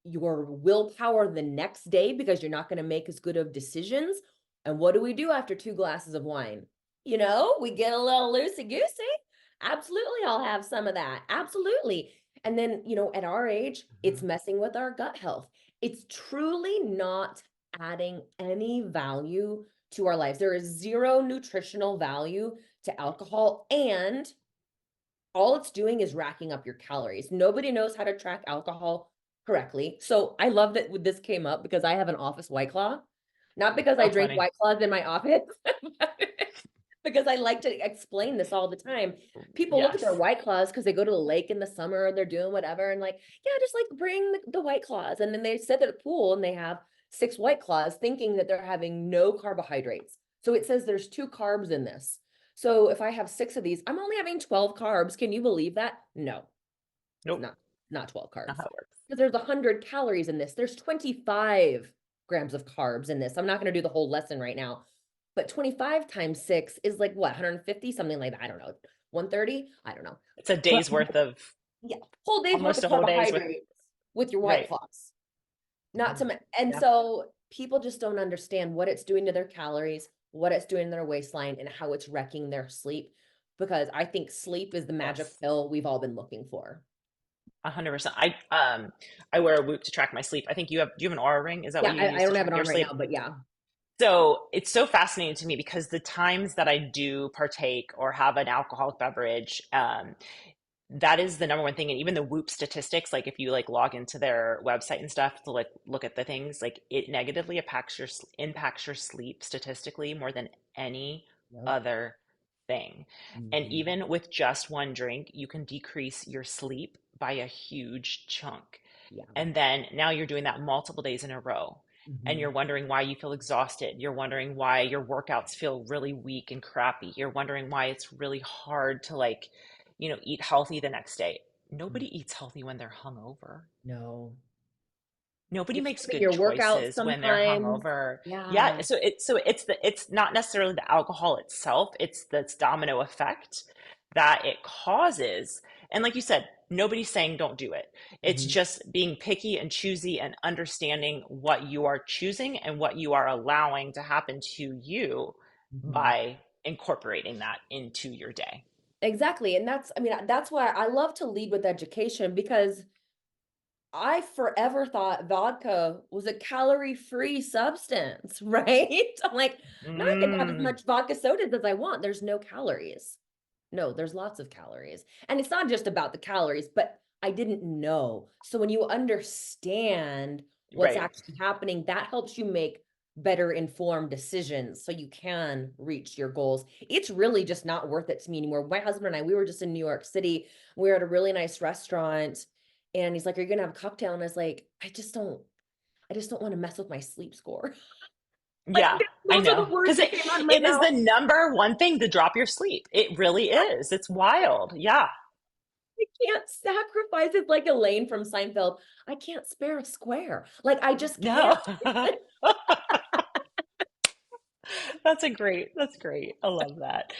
Speaker 2: your willpower the next day, because you're not going to make as good of decisions. And what do we do after 2 glasses of wine? We get a little loosey goosey. Absolutely, I'll have some of that. Absolutely. And then, at our age, it's
Speaker 1: Mhm.
Speaker 2: messing with our gut health. It's truly not adding any value to our lives. There is zero nutritional value to alcohol, and all it's doing is racking up your calories. Nobody knows how to track alcohol correctly. So I love that this came up, because I have an office White Claw. Not because I
Speaker 1: Oh,
Speaker 2: drink
Speaker 1: funny.
Speaker 2: White Claws in my office, because I like to explain this all the time. People look at their
Speaker 1: Yes.
Speaker 2: White Claws because they go to the lake in the summer, or they're doing whatever, and like, yeah, just like bring the White Claws. And then they sit at the pool and they have 6 White Claws, thinking that they're having no carbohydrates. So it says there's 2 carbs in this. So if I have 6 of these, I'm only having 12 carbs. Can you believe that? No, it's
Speaker 1: Nope.
Speaker 2: not 12
Speaker 1: Not
Speaker 2: carbs.
Speaker 1: how it works.
Speaker 2: Because there's 100 calories in this. There's 25 grams of carbs in this. I'm not going to do the whole lesson right now, but 25 times 6 is like what, 150, something like that. I don't know. 130? I don't know.
Speaker 1: It's a
Speaker 2: But
Speaker 1: day's worth of
Speaker 2: yeah, whole day's worth
Speaker 1: almost
Speaker 2: of
Speaker 1: a whole day's worth.
Speaker 2: carbohydrates with your White
Speaker 1: Right.
Speaker 2: Claws. Not
Speaker 1: Mhm.
Speaker 2: to, and
Speaker 1: Yeah.
Speaker 2: so people just don't understand what it's doing to their calories, what it's doing to their waistline, and how it's wrecking their sleep. Because I think sleep is the magic
Speaker 1: Yes.
Speaker 2: pill we've all been looking for.
Speaker 1: 100%. I wear a Whoop to track my sleep. I think do you have an Aura ring? Is that what
Speaker 2: Yeah,
Speaker 1: you
Speaker 2: I
Speaker 1: use to
Speaker 2: don't have it
Speaker 1: track your
Speaker 2: on right
Speaker 1: sleep?
Speaker 2: now, but yeah.
Speaker 1: So it's so fascinating to me because the times that I do partake or have an alcoholic beverage, that is the number one thing. And even the Whoop statistics, like if you like log into their website and stuff to like look at the things, like it negatively impacts your sleep statistically more than any
Speaker 2: Yep.
Speaker 1: other thing. And
Speaker 2: Mhm.
Speaker 1: even with just one drink, you can decrease your sleep by a huge chunk.
Speaker 2: Yeah.
Speaker 1: And then now you're doing that multiple days in a row. And
Speaker 2: Mhm.
Speaker 1: you're wondering why you feel exhausted. You're wondering why your workouts feel really weak and crappy. You're wondering why it's really hard to like, eat healthy the next day.
Speaker 2: Mm.
Speaker 1: Nobody eats healthy when they're hungover.
Speaker 2: No.
Speaker 1: Nobody
Speaker 2: You're
Speaker 1: makes
Speaker 2: skipping
Speaker 1: good
Speaker 2: your workouts
Speaker 1: choices when they're
Speaker 2: sometimes.
Speaker 1: hungover. Yeah,
Speaker 2: Yeah.
Speaker 1: it's not necessarily the alcohol itself, it's this domino effect that it causes. And like you said, nobody's saying don't do it. It's
Speaker 2: Mhm.
Speaker 1: just being picky and choosy and understanding what you are choosing and what you are allowing to happen to you
Speaker 2: Mhm.
Speaker 1: by incorporating that into your day.
Speaker 2: Exactly. And I mean, that's why I love to lead with education, because I forever thought vodka was a calorie-free substance, right? I'm like, no, I can have as
Speaker 1: Mm,
Speaker 2: much vodka sodas as I want. There's no calories. No, there's lots of calories. And it's not just about the calories, but I didn't know. So when you understand what's
Speaker 1: right.
Speaker 2: actually happening, that helps you make better informed decisions so you can reach your goals. It's really just not worth it to me anymore. My husband and I, we were just in New York City. We were at a really nice restaurant, and he's like, "Are you gonna have a cocktail?" And I was like, I just don't want to mess with my sleep score. Like,
Speaker 1: Yeah, I
Speaker 2: those are
Speaker 1: know.
Speaker 2: the words
Speaker 1: Because
Speaker 2: that came out of my
Speaker 1: it is
Speaker 2: mouth.
Speaker 1: the number one thing to drop your sleep. It really is. It's wild. Yeah.
Speaker 2: I can't sacrifice it, like Elaine from Seinfeld. I can't spare a square. Like, I just
Speaker 1: No.
Speaker 2: can't.
Speaker 1: That's great. I love that.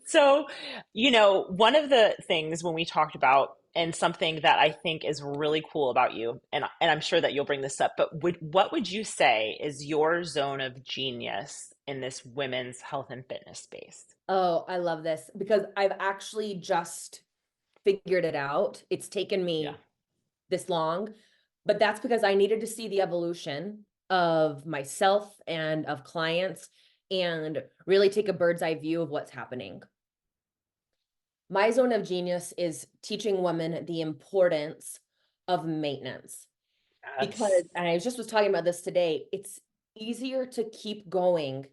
Speaker 1: So, one of the things when we talked about and something that I think is really cool about you, and I'm sure that you'll bring this up, but what would you say is your zone of genius in this women's health and fitness space?
Speaker 2: Oh, I love this, because I've actually just figured it out. It's taken
Speaker 1: Yeah.
Speaker 2: me this long, but that's because I needed to see the evolution of myself and of clients, and really take a bird's eye view of what's happening. My zone of genius is teaching women the importance of maintenance. Because,
Speaker 1: Yes.
Speaker 2: and I just was talking about this today, it's easier to keep going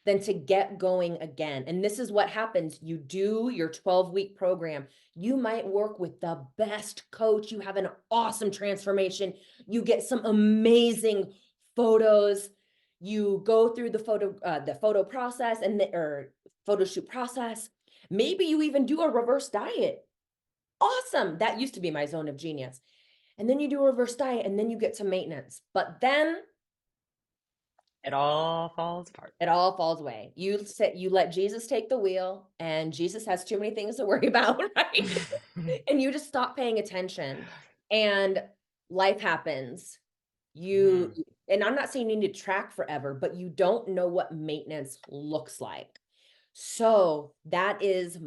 Speaker 2: than to get going again. And this is what happens. You do your 12-week program. You might work with the best coach. You have an awesome transformation. You get some amazing photos. You go through the photo process and or photo shoot process. Maybe you even do a reverse diet. Awesome. That used to be my zone of genius. And then you do a reverse diet and then you get to maintenance. But then
Speaker 1: It all falls apart.
Speaker 2: it all falls away. You let Jesus take the wheel, and Jesus has too many things to worry about, right? And you just stop paying attention, and life happens. You
Speaker 1: Mhm.
Speaker 2: and I'm not saying you need to track forever, but you don't know what maintenance looks like. So that is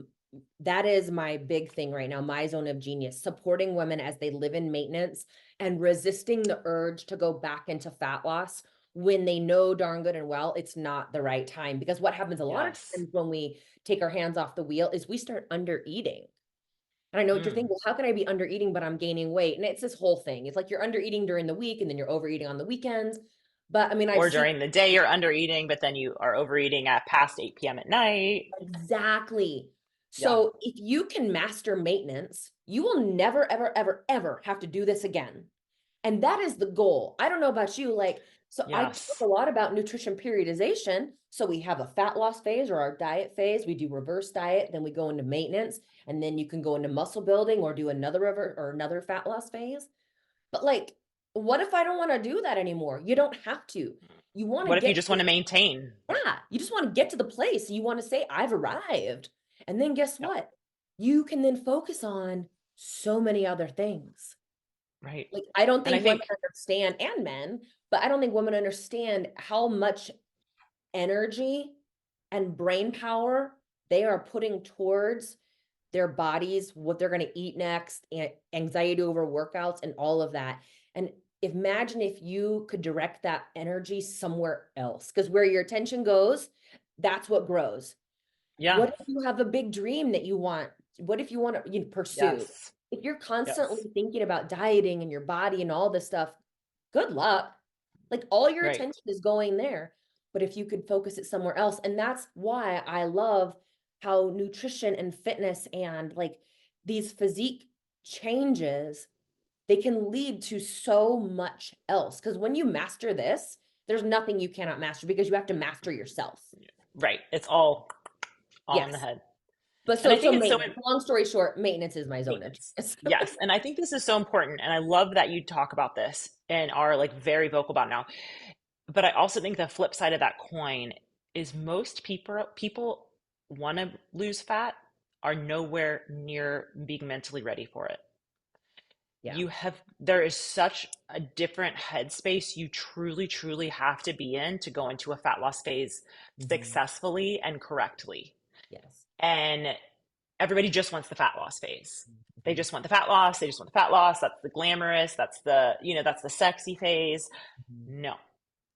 Speaker 2: my big thing right now, my zone of genius, supporting women as they live in maintenance and resisting the urge to go back into fat loss when they know darn good and well it's not the right time. Because what happens a lot of
Speaker 1: Yes.
Speaker 2: times when we take our hands off the wheel is we start under eating. And I know what you're thinking,
Speaker 1: Mm.
Speaker 2: well, how can I be under eating, but I'm gaining weight? And it's this whole thing. It's like you're under eating during the week and then you're overeating on the weekends. But I mean, I've
Speaker 1: Or
Speaker 2: seen
Speaker 1: during the day you're under eating, but then you are overeating at past 8 p.m. at night.
Speaker 2: exactly.
Speaker 1: Yeah.
Speaker 2: So if you can master maintenance, you will never, ever, ever, ever have to do this again. And that is the goal. I don't know about you. Like, so I talk a
Speaker 1: Yes.
Speaker 2: lot about nutrition periodization. So we have a fat loss phase or our diet phase. We do reverse diet, then we go into maintenance, and then you can go into muscle building or do another another fat loss phase. But like, what if I don't want to do that anymore? You don't have to. You want to
Speaker 1: What if you
Speaker 2: get
Speaker 1: just want to maintain?
Speaker 2: yeah, you just want to get to the place you want to say, I've arrived. And then guess
Speaker 1: Yep.
Speaker 2: what? You can then focus on so many other things.
Speaker 1: Right.
Speaker 2: Like, I don't
Speaker 1: And I
Speaker 2: think women
Speaker 1: think,
Speaker 2: understand, and men, but I don't think women understand how much energy and brain power they are putting towards their bodies, what they're going to eat next, and anxiety over workouts and all of that. And imagine if you could direct that energy somewhere else, because where your attention goes, that's what grows.
Speaker 1: yeah.
Speaker 2: What if you have a big dream that you want? What if you want to pursue?
Speaker 1: Yes.
Speaker 2: If you're constantly
Speaker 1: Yes.
Speaker 2: thinking about dieting and your body and all this stuff, good luck. Like all your
Speaker 1: Right.
Speaker 2: attention is going there. But if you could focus it somewhere else, and that's why I love how nutrition and fitness and like these physique changes, they can lead to so much else. Because when you master this, there's nothing you cannot master because you have to master yourself.
Speaker 1: Right. It's all in the
Speaker 2: Yes.
Speaker 1: head.
Speaker 2: But
Speaker 1: And
Speaker 2: so
Speaker 1: I think
Speaker 2: so
Speaker 1: it's so
Speaker 2: maintenance. Long story short, maintenance is my zone of
Speaker 1: maintenance.
Speaker 2: genius.
Speaker 1: Yes. And I think this is so important. And I love that you talk about this and are like very vocal about it now. But I also think the flip side of that coin is most people want to lose fat are nowhere near being mentally ready for it.
Speaker 2: Yeah.
Speaker 1: There is such a different headspace you truly have to be in to go into a fat loss phase
Speaker 2: Mhm.
Speaker 1: successfully and correctly.
Speaker 2: Yes.
Speaker 1: And everybody just wants the fat loss phase. They
Speaker 2: Mhm.
Speaker 1: just want the fat loss. They just want the fat loss. That's the glamorous. That's the sexy phase.
Speaker 2: Mhm.
Speaker 1: No,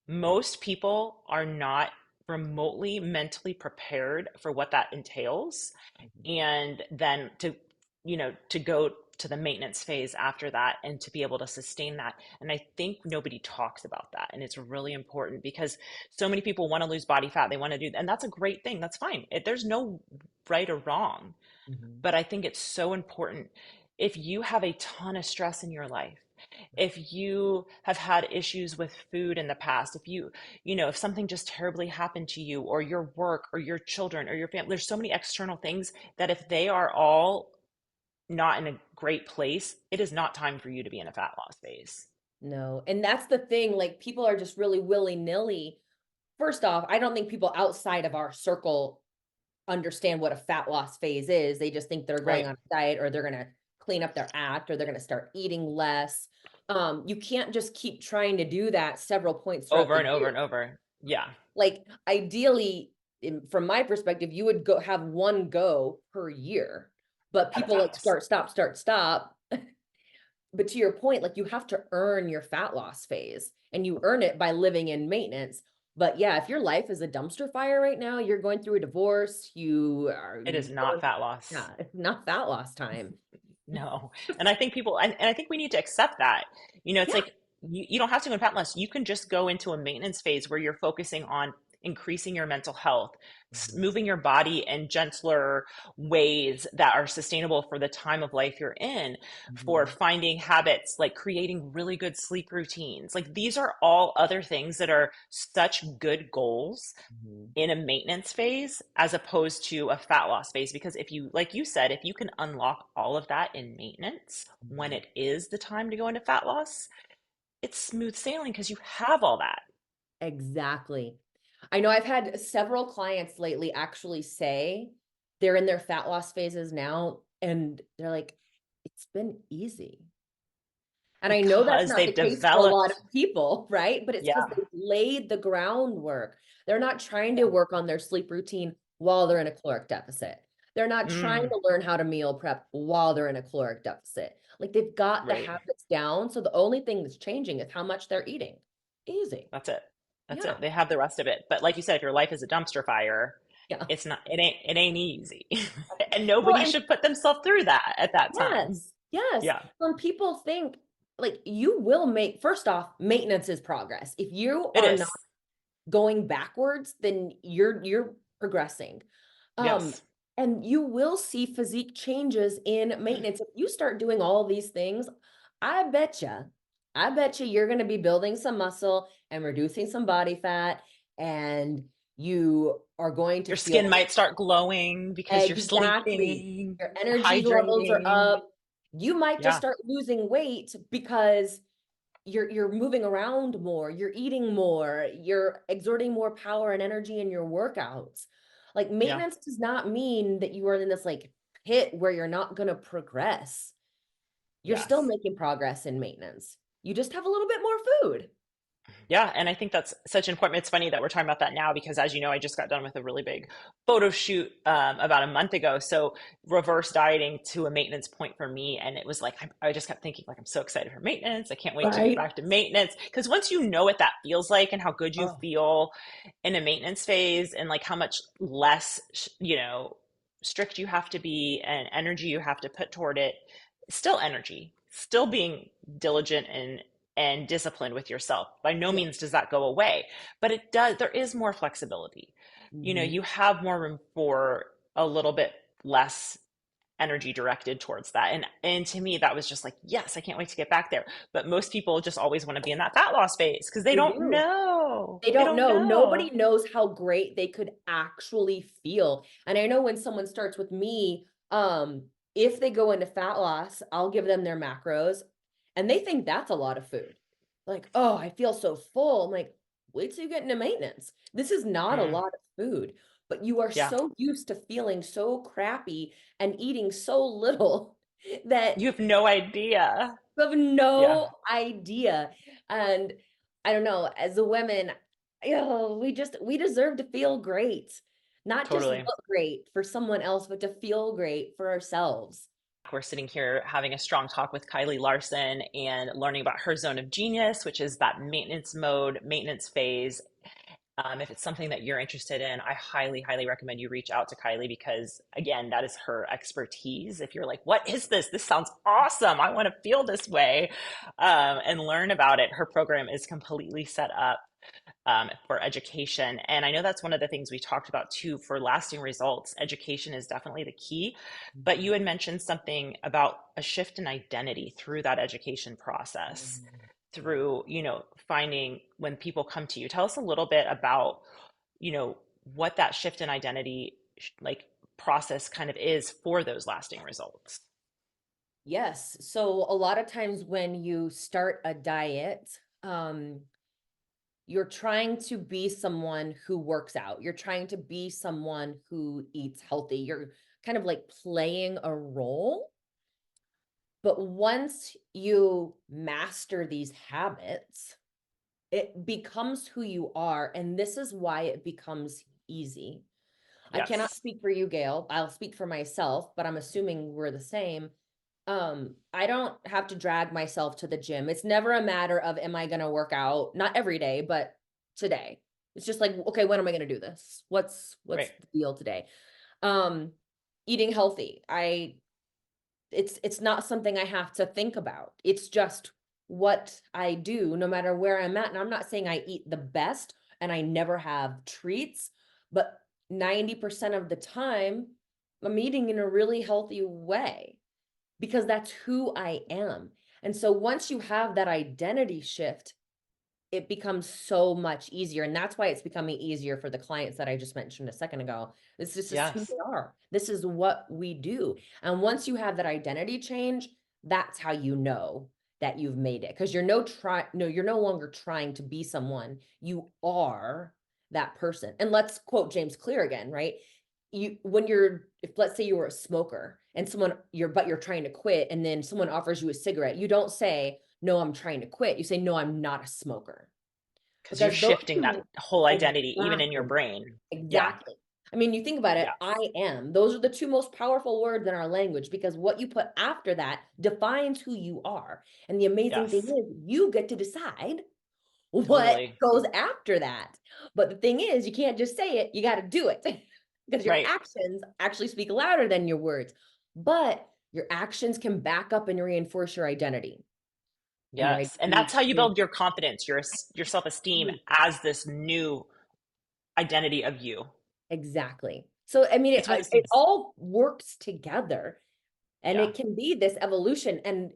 Speaker 1: most people are not remotely mentally prepared for what that entails.
Speaker 2: Mhm.
Speaker 1: And then to go to the maintenance phase after that and to be able to sustain that. And I think nobody talks about that. And it's really important because so many people want to lose body fat. They want to do, and that's a great thing. That's fine. There's no right or wrong.
Speaker 2: Mhm.
Speaker 1: But I think it's so important. If you have a ton of stress in your life, if you have had issues with food in the past, if something just terribly happened to you or your work or your children or your family, there's so many external things that if they are all not in a great place, it is not time for you to be in a fat loss phase.
Speaker 2: No. And that's the thing. Like people are just really willy-nilly. First off, I don't think people outside of our circle understand what a fat loss phase is. They just think they're going
Speaker 1: Right.
Speaker 2: on a diet or they're going to clean up their act or they're going to start eating less. You can't just keep trying to do that several points throughout
Speaker 1: Over
Speaker 2: the
Speaker 1: and over
Speaker 2: year.
Speaker 1: and over. Yeah.
Speaker 2: Like ideally, from my perspective, you would go have one go per year, but
Speaker 1: At a
Speaker 2: people
Speaker 1: fat
Speaker 2: like
Speaker 1: loss.
Speaker 2: start, stop, start, stop. But to your point, like you have to earn your fat loss phase and you earn it by living in maintenance. But yeah, if your life is a dumpster fire right now, you're going through a divorce, you are
Speaker 1: It is not
Speaker 2: going,
Speaker 1: fat loss.
Speaker 2: yeah, it's not fat loss time.
Speaker 1: No. And I think and I think we need to accept that. It's
Speaker 2: Yeah.
Speaker 1: like you don't have to go in fat loss. You can just go into a maintenance phase where you're focusing on increasing your mental health,
Speaker 2: Mhm.
Speaker 1: moving your body in gentler ways that are sustainable for the time of life you're in, for
Speaker 2: Mhm.
Speaker 1: finding habits, like creating really good sleep routines. Like these are all other things that are such good goals
Speaker 2: Mhm.
Speaker 1: in a maintenance phase as opposed to a fat loss phase. Because if you, like you said, if you can unlock all of that in maintenance when
Speaker 2: Mhm.
Speaker 1: it is the time to go into fat loss, it's smooth sailing because you have all that.
Speaker 2: Exactly. I know I've had several clients lately actually say they're in their fat loss phases now, and they're like, it's been easy. And I know that's
Speaker 1: Because
Speaker 2: not the
Speaker 1: they've
Speaker 2: case for a lot of
Speaker 1: developed.
Speaker 2: people, right? But it's because
Speaker 1: Yeah.
Speaker 2: they've laid the groundwork. They're not trying to
Speaker 1: Yeah.
Speaker 2: work on their sleep routine while they're in a caloric deficit. They're not trying
Speaker 1: Mm,
Speaker 2: to learn how to meal prep while they're in a caloric deficit. Like they've got the
Speaker 1: right.
Speaker 2: habits down. So the only thing that's changing is how much they're eating. Easy.
Speaker 1: That's it. That's
Speaker 2: Yeah.
Speaker 1: it. They have the rest of it. But like you said, if your life is a dumpster fire,
Speaker 2: Yeah.
Speaker 1: it's not, it ain't easy. And
Speaker 2: Well,
Speaker 1: nobody
Speaker 2: and
Speaker 1: should put themselves through that at that time.
Speaker 2: yes, yes.
Speaker 1: Yeah.
Speaker 2: When people think like you will make, first off, maintenance is progress. If you
Speaker 1: It
Speaker 2: are not
Speaker 1: is.
Speaker 2: going backwards, then you're progressing. Um,
Speaker 1: Yes.
Speaker 2: and you will see physique changes in maintenance. If you start doing all these things, I betcha, I betcha you're going to be building some muscle and reducing some body fat, and you are going to
Speaker 1: Your skin
Speaker 2: feel
Speaker 1: might start glowing because you're
Speaker 2: exactly.
Speaker 1: sleeping,
Speaker 2: Your energy levels are
Speaker 1: hydrating.
Speaker 2: up. You might just
Speaker 1: Yeah.
Speaker 2: start losing weight because you're moving around more, you're eating more, you're exerting more power and energy in your workouts. Like
Speaker 1: Yeah.
Speaker 2: maintenance does not mean that you are in this like pit where you're not going to progress. You're still
Speaker 1: Yes.
Speaker 2: making progress in maintenance. You just have a little bit more food.
Speaker 1: Yeah, and I think that's such important. It's funny that we're talking about that now because, as you know, I just got done with a really big photo shoot about a month ago. So reverse dieting to a maintenance point for me, and it was like I just kept thinking like I'm so excited for maintenance. I can't wait to get
Speaker 2: Right.
Speaker 1: back to maintenance because once you know what that feels like and how good you
Speaker 2: Oh,
Speaker 1: feel in a maintenance phase, and like how much less strict you have to be and energy you have to put toward it, still energy, still being diligent and disciplined with yourself. By no
Speaker 2: yeah.
Speaker 1: means does that go away, but it does, there is more flexibility.
Speaker 2: Mhm.
Speaker 1: You have more room for a little bit less energy directed towards that. And to me that was just like, yes, I can't wait to get back there. But most people just always want to be in that fat loss phase because they
Speaker 2: They
Speaker 1: don't
Speaker 2: do.
Speaker 1: know.
Speaker 2: They
Speaker 1: They
Speaker 2: don't
Speaker 1: don't
Speaker 2: know. Nobody
Speaker 1: know.
Speaker 2: knows how great they could actually feel. And I know when someone starts with me, if they go into fat loss, I'll give them their macros and they think that's a lot of food. Like, oh, I feel so full. I'm like, wait till you get into maintenance. This is not a
Speaker 1: Mm,
Speaker 2: lot of food, but you are
Speaker 1: yeah.
Speaker 2: so used to feeling so crappy and eating so little that
Speaker 1: You have no idea.
Speaker 2: you have
Speaker 1: Yeah,
Speaker 2: no idea. And I don't know, as a women, we deserve to feel great. Not just
Speaker 1: totally.
Speaker 2: look great for someone else, but to feel great for ourselves.
Speaker 1: We're sitting here having a strong talk with Kylie Larson and learning about her zone of genius, which is that maintenance mode, maintenance phase. If it's something that you're interested in, I highly, highly recommend you reach out to Kylie because, again, that is her expertise. If you're like, what is this? This sounds awesome. I want to feel this way and learn about it. Her program is completely set up for education. And I know that's one of the things we talked about too for lasting results. Education is definitely the key. But you
Speaker 2: Mhm.
Speaker 1: had mentioned something about a shift in identity through that education process,
Speaker 2: Yeah.
Speaker 1: through, finding when people come to you. Tell us a little bit about, what that shift in identity like process kind of is for those lasting results.
Speaker 2: Yes. So a lot of times when you start a diet, um, you're trying to be someone who works out. You're trying to be someone who eats healthy. You're kind of like playing a role. But once you master these habits, it becomes who you are. And this is why it becomes easy. I cannot
Speaker 1: Yes.
Speaker 2: speak for you, Gail. I'll speak for myself, but I'm assuming we're the same. I don't have to drag myself to the gym. It's never a matter of am I going to work out? Not every day, but today. It's just like, okay, when am I going to do this? What's
Speaker 1: Right.
Speaker 2: the deal today? Um, Eating healthy. It's not something I have to think about. It's just what I do no matter where I'm at. And I'm not saying I eat the best and I never have treats, but 90% of the time I'm eating in a really healthy way because that's who I am. And so once you have that identity shift, it becomes so much easier. And that's why it's becoming easier for the clients that I just mentioned a second ago. This is who
Speaker 1: Yes.
Speaker 2: they are. This is what we do. And once you have that identity change, that's how you know that you've made it. Because you're no longer trying to be someone. You are that person. And let's quote James Clear again, right? If let's say you were a smoker and you're trying to quit, and then someone offers you a cigarette, you don't say, no, I'm trying to quit. You say, no, I'm not a smoker.
Speaker 1: Because you're
Speaker 2: Because those
Speaker 1: shifting that
Speaker 2: two,
Speaker 1: whole identity, even in your
Speaker 2: exactly,
Speaker 1: brain. Yeah.
Speaker 2: exactly. I mean, you think about it,
Speaker 1: Yeah.
Speaker 2: I am. Those are the two most powerful words in our language because what you put after that defines who you are. And the amazing thing
Speaker 1: Yes.
Speaker 2: is, you get to decide what
Speaker 1: Totally.
Speaker 2: goes after that. But the thing is, you can't just say it, you got to do it because your
Speaker 1: Right.
Speaker 2: actions actually speak louder than your words. But your actions can back up and reinforce your identity. And your
Speaker 1: Yes. And that's
Speaker 2: identity
Speaker 1: how you
Speaker 2: is
Speaker 1: build your confidence, your self-esteem as this new identity of you.
Speaker 2: exactly. So, I mean,
Speaker 1: It's one of those
Speaker 2: it
Speaker 1: things.
Speaker 2: all works together and
Speaker 1: Yeah.
Speaker 2: it can be this evolution. And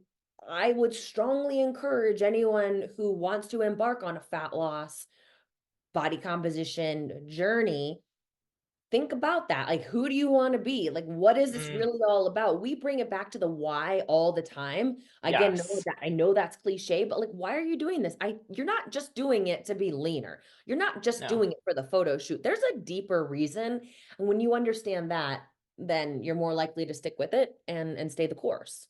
Speaker 2: I would strongly encourage anyone who wants to embark on a fat loss, body composition journey. Think about that. Like, who do you want to be? Like, what is this
Speaker 1: Mm,
Speaker 2: really all about? We bring it back to the why all the time. Again,
Speaker 1: yes.
Speaker 2: I know that's cliche, but like, why are you doing this? You're not just doing it to be leaner. You're not just
Speaker 1: No.
Speaker 2: doing it for the photo shoot. There's a deeper reason. And when you understand that, then you're more likely to stick with it and stay the course.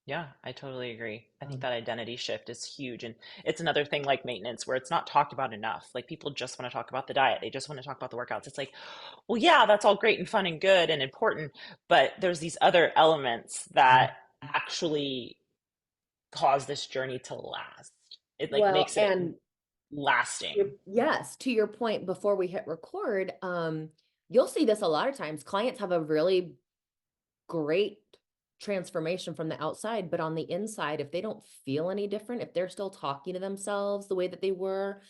Speaker 1: Yeah, I totally agree. I think
Speaker 2: Um,
Speaker 1: that identity shift is huge. And it's another thing like maintenance where it's not talked about enough. Like people just want to talk about the diet. They just want to talk about the workouts. It's like, well, yeah, that's all great and fun and good and important, but there's these other elements that actually cause this journey to last. It like
Speaker 2: well,
Speaker 1: makes it
Speaker 2: and
Speaker 1: lasting.
Speaker 2: yes, to your point before we hit record, you'll see this a lot of times. Clients have a really great transformation from the outside, but on the inside, if they don't feel any different, if they're still talking to themselves the way that they were,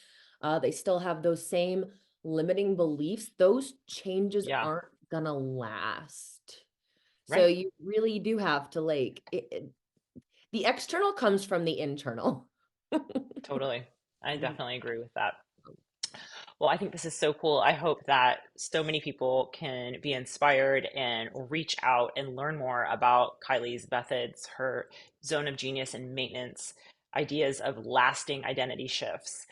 Speaker 2: they still have those same limiting beliefs, those changes
Speaker 1: Yeah,
Speaker 2: aren't gonna last. So
Speaker 1: right.
Speaker 2: you really do have to the external comes from the internal.
Speaker 1: Totally. I definitely agree with that. Well, I think this is so cool. I hope that so many people can be inspired and reach out and learn more about Kylie's methods, her zone of genius and maintenance ideas of lasting identity shifts.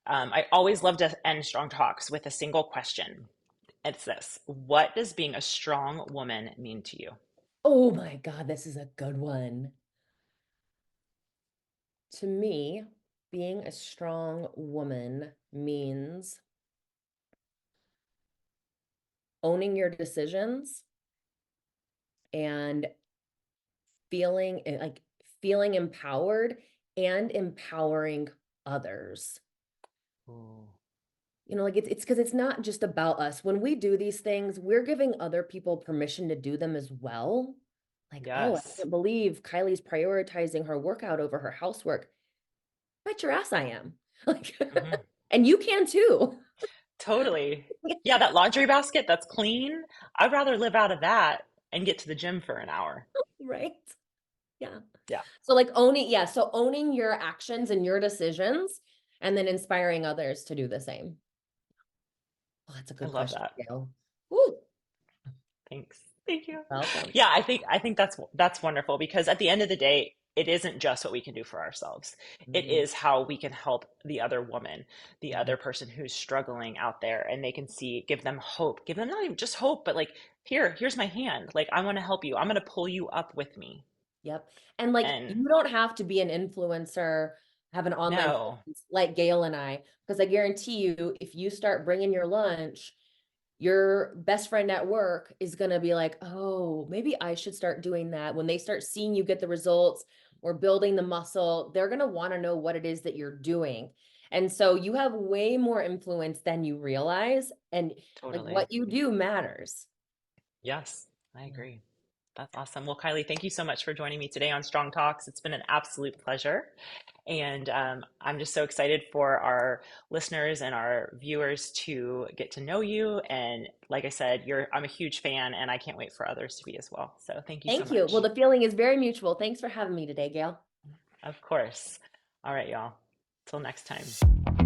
Speaker 1: I always love to end strong talks with a single question. It's this: what does being a strong woman mean to you?
Speaker 2: Oh my God, this is a good one. To me, being a strong woman means owning your decisions and feeling empowered and empowering others.
Speaker 1: Ooh,
Speaker 2: Like it's because it's not just about us. When we do these things, we're giving other people permission to do them as well. Like, oh, I
Speaker 1: yes.
Speaker 2: can't believe Kylie's prioritizing her workout over her housework. Bet your ass I am. Like,
Speaker 1: Hmm.
Speaker 2: and you can too.
Speaker 1: Totally. Yeah, that laundry basket that's clean, I'd rather live out of that and get to the gym for an hour.
Speaker 2: Right? Yeah.
Speaker 1: Yeah,
Speaker 2: So so owning your actions and your decisions and then inspiring others to do the same. Oh, that's a
Speaker 1: I
Speaker 2: good
Speaker 1: love
Speaker 2: question,
Speaker 1: that.
Speaker 2: Gail. Woo,
Speaker 1: Thanks. Thank you.
Speaker 2: welcome.
Speaker 1: Yeah, I think that's wonderful because at the end of the day, it isn't just what we can do for ourselves. It
Speaker 2: Mhm,
Speaker 1: is how we can help the other woman, the
Speaker 2: mhm.
Speaker 1: other person who's struggling out there, and they can see, give them hope, give them not even just hope, but like, here's my hand. Like, I want to help you. I'm going to pull you up with me.
Speaker 2: Yep. And like
Speaker 1: And
Speaker 2: you don't have to be an influencer, have an online
Speaker 1: no,
Speaker 2: presence like Gail and I, because I guarantee you, if you start bringing your lunch, your best friend at work is going to be like, oh, maybe I should start doing that. When they start seeing you get the results or building the muscle, they're going to want to know what it is that you're doing. And so you have way more influence than you realize. And like
Speaker 1: totally.
Speaker 2: what you do matters.
Speaker 1: Yes, I
Speaker 2: Yeah.
Speaker 1: agree. That's awesome. Well, Kylie, thank you so much for joining me today on Strong Talks. It's been an absolute pleasure. And I'm just so excited for our listeners and our viewers to get to know you. And like I said, I'm a huge fan and I can't wait for others to be as well. So thank you so
Speaker 2: Thank you. Well,
Speaker 1: much.
Speaker 2: the feeling is very mutual. Thanks for having me today, Gail.
Speaker 1: Of course. All right, y'all. Till next time.